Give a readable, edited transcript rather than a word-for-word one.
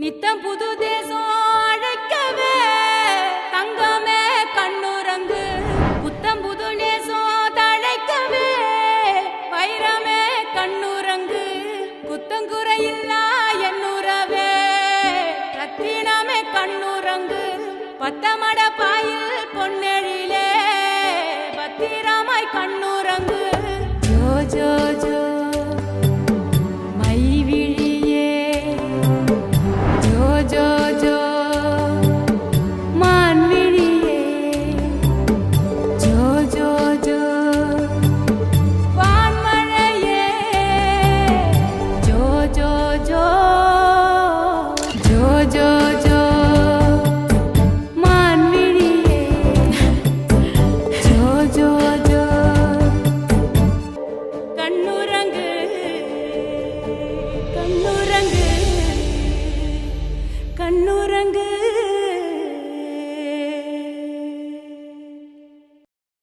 நித்தம் புது தேசம் அழைக்கவே தங்கமே கண்ணுறங்கு புத்தம் புது நேசம் தழைக்கவே வைரமே கண்ணுறங்கு குத்தங்குறையில்லா என்னுறவே ரத்தினமே கண்ணுறங்கு பத்தமட பாயில் பொன்னெழிலே பத்திரமாய் கண்ணுறங்கு ஜோ ஜோ ஜோ जो जो मानविड़िये जो जो जो वानमழையே जो जो जो जो जो जो मानविड़िये जो जो जो கண்ணுறங்கு கண்ணுறங்கு கண்ணுறங்கு